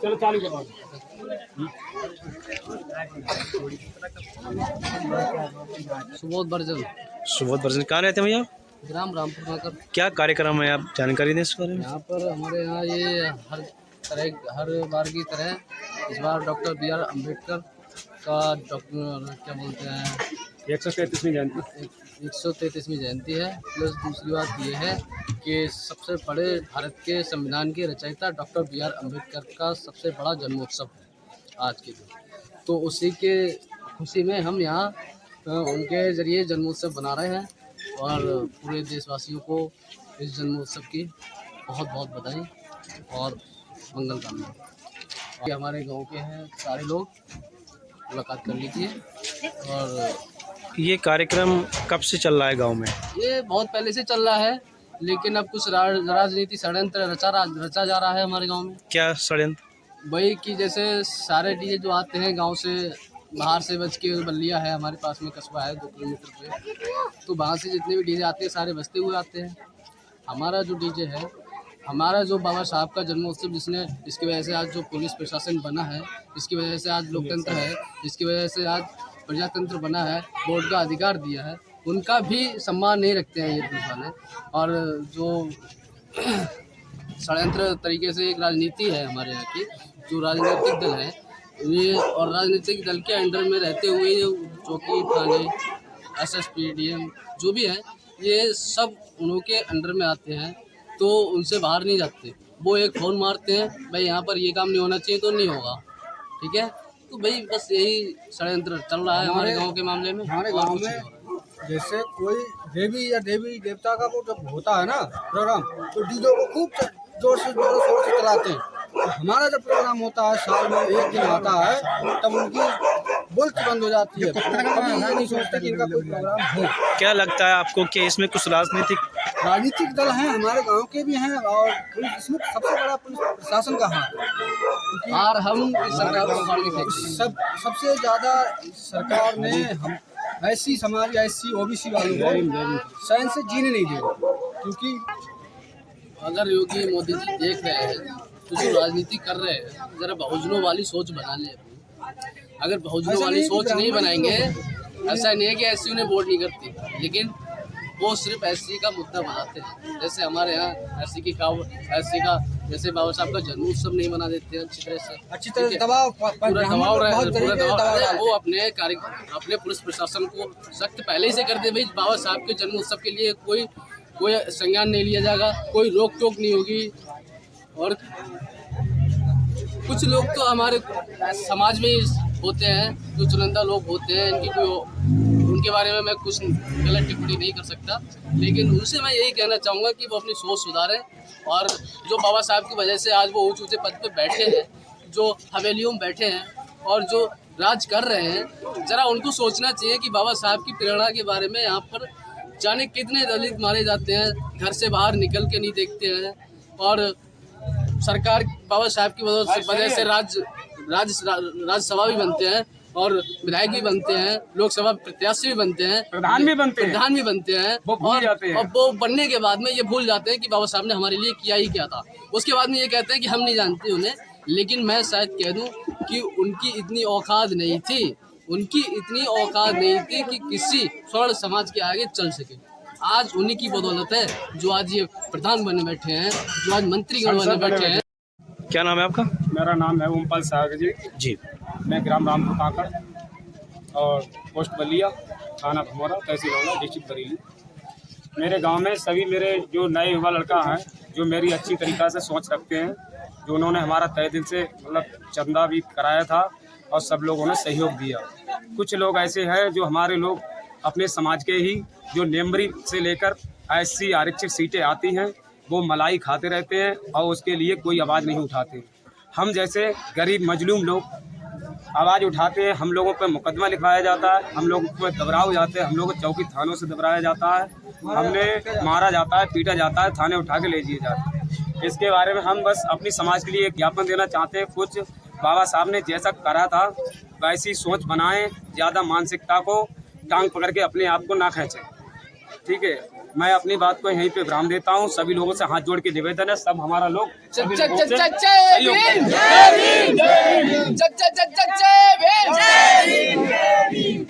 चलो चालू करो। सुबोध वर्जन कहाँ रहते हैं भैया? ग्राम रामपुर नगर। क्या कार्यक्रम है, आप जानकारी दें इस बारे में? यहाँ पर हमारे यहाँ ये हर बार की तरह इस बार डॉक्टर बी आर अम्बेडकर का क्या बोलते हैं 133वीं जयंती 133वीं जयंती है। प्लस दूसरी बात ये है कि सबसे बड़े भारत के संविधान के रचयिता डॉक्टर बी आर अम्बेडकर का सबसे बड़ा जन्मोत्सव है आज के दिन। तो उसी के खुशी में हम यहाँ उनके ज़रिए जन्मोत्सव बना रहे हैं और पूरे देशवासियों को इस जन्मोत्सव की बहुत बहुत बधाई और मंगल कामना। ये हमारे गांव के हैं सारे लोग, मुलाकात कर लीजिए। और ये कार्यक्रम कब से चल रहा है गांव में? ये बहुत पहले से चल रहा है, लेकिन अब कुछ राजनीति षड्यंत्र रचा जा रहा है हमारे गांव में। क्या षड्यंत्र? वही कि जैसे सारे डीजे जो आते हैं गांव से बाहर से बच के, बल्लिया है हमारे पास में, कस्बा है 2 किलोमीटर पे, तो वहाँ से जितने भी डीजे आते हैं सारे बजते हुए आते हैं। हमारा जो डीजे है, हमारा जो बाबा साहब का जन्मोत्सव जिसकी वजह से आज जो पुलिस प्रशासन बना है, जिसकी वजह से आज लोकतंत्र है, जिसकी वजह से आज प्रजातंत्र बना है, वोट का अधिकार दिया है, उनका भी सम्मान नहीं रखते हैं ये पुलिस वाले। और जो षड्यंत्र तरीके से एक राजनीति है हमारे यहाँ की, जो राजनीतिक दल है ये, और राजनीतिक दल के अंडर में रहते हुए चौकी थाने SSP DM जो भी है, ये सब उनके अंडर में आते हैं, तो उनसे बाहर नहीं जाते। वो एक फ़ोन मारते हैं, भाई यहाँ पर ये काम नहीं होना चाहिए, तो नहीं होगा, ठीक है। तो भाई बस यही षड्यंत्र चल रहा है हमारे गांव के मामले में। हमारे गांव में जैसे कोई देवी या देवी देवता का वो जब होता है ना प्रोग्राम, तो डीजे को खूब जोर शोर से चलाते हैं। तो हमारा जब प्रोग्राम होता है, साल में 1 दिन आता है, तब उनकी बुल्क बंद हो जाती है। कभी ये नहीं सोचते कि इनका कोई प्रोग्राम हो। क्या लगता है आपको कि इसमें कुछ राजनीतिक दल हैं, हमारे गांव के भी हैं, और इसमें सबसे बड़ा पुलिस प्रशासन का हाथ है। और हम सरकार को उखाड़ के फेंकते सबसे ज़्यादा सरकार ने हम SC समाज या SC OBC वालों को सैन से जीने नहीं दे रहे, क्योंकि अगर योगी मोदी जी देख रहे हैं तो जो राजनीति कर रहे हैं, जरा बहुजनों वाली सोच बना ले। अगर बहुजनों वाली सोच नहीं बनाएंगे, ऐसा नहीं है कि SC उन्हें वोट नहीं करती, लेकिन वो सिर्फ SC का मुद्दा बनाते हैं। जैसे हमारे यहाँ SC का जैसे बाबा साहब का जन्मोत्सव नहीं मना देते हैं अच्छी तरह दबाव पूरा दबाव वो अपने पुलिस प्रशासन को सख्त पहले ही से कर दे, भाई बाबा साहब के जन्मोत्सव के लिए कोई संज्ञान नहीं लिया जाएगा, कोई रोक टोक नहीं होगी। और कुछ लोग तो हमारे समाज में होते हैं, जो चुनिंदा लोग होते हैं, उनके बारे में मैं कुछ गलत टिप्पणी नहीं कर सकता, लेकिन उनसे मैं यही कहना चाहूँगा कि वो अपनी सोच सुधारें। और जो बाबा साहब की वजह से आज वो ऊँचे पद पे बैठे हैं, जो हवेलियों में बैठे हैं और जो राज कर रहे हैं, ज़रा उनको सोचना चाहिए कि बाबा साहब की प्रेरणा के बारे में। यहाँ पर जाने कितने दलित मारे जाते हैं, घर से बाहर निकल के नहीं देखते हैं, और सरकार बाबा साहब की वजह से राज्यसभा भी बनते हैं और विधायक भी बनते हैं, लोकसभा प्रत्याशी भी बनते हैं, प्रधान भी बनते हैं और वो बनने के बाद में ये भूल जाते हैं कि बाबा साहब ने हमारे लिए किया ही क्या था। उसके बाद में ये कहते हैं कि हम नहीं जानते उन्हें, लेकिन मैं शायद कह दूं कि उनकी इतनी औकात नहीं थी, कि किसी स्वर्ण समाज के आगे चल सके। आज उन्हीं की बदौलत है जो आज ये प्रधान बने बैठे हैं, जो आज मंत्रीगण बने बैठे हैं। क्या नाम है आपका? मेरा नाम है ओमपाल साहब जी। मैं ग्राम रामपुर काकड़ और पोस्ट बल्लिया, थाना भमोरा, तहसील होगा, डिस्ट्रिक्ट बरेली। मेरे गांव में सभी मेरे जो नए युवा लड़का हैं, जो मेरी अच्छी तरीक़ा से सोच रखते हैं, जो उन्होंने हमारा तय दिल से चंदा भी कराया था और सब लोगों ने सहयोग दिया। कुछ लोग ऐसे हैं जो हमारे लोग अपने समाज के ही, जो नेमरी से लेकर SC आरक्षित सीटें आती हैं, वो मलाई खाते रहते हैं और उसके लिए कोई आवाज़ नहीं उठाते। हम जैसे गरीब मजलूम लोग आवाज़ उठाते हैं, हम लोगों पर मुकदमा लिखवाया जाता है, हम लोगों पर दबराव जाते हैं, हम लोगों को चौकी थानों से दबराया जाता है, हमने मारा जाता है, पीटा जाता है, थाने उठा के ले जाए जाते हैं। इसके बारे में हम बस अपनी समाज के लिए एक ज्ञापन देना चाहते हैं। कुछ बाबा साहब ने जैसा करा था वैसी सोच बनाएं, ज़्यादा मानसिकता को टांग पकड़ के अपने आप को ना खींचें, ठीक है। मैं अपनी बात को यहीं पे विराम देता हूँ। सभी लोगों से हाथ जोड़ के निवेदन है, सब हमारा लोग सभी लोगों से सहयोग करें। जय भीम।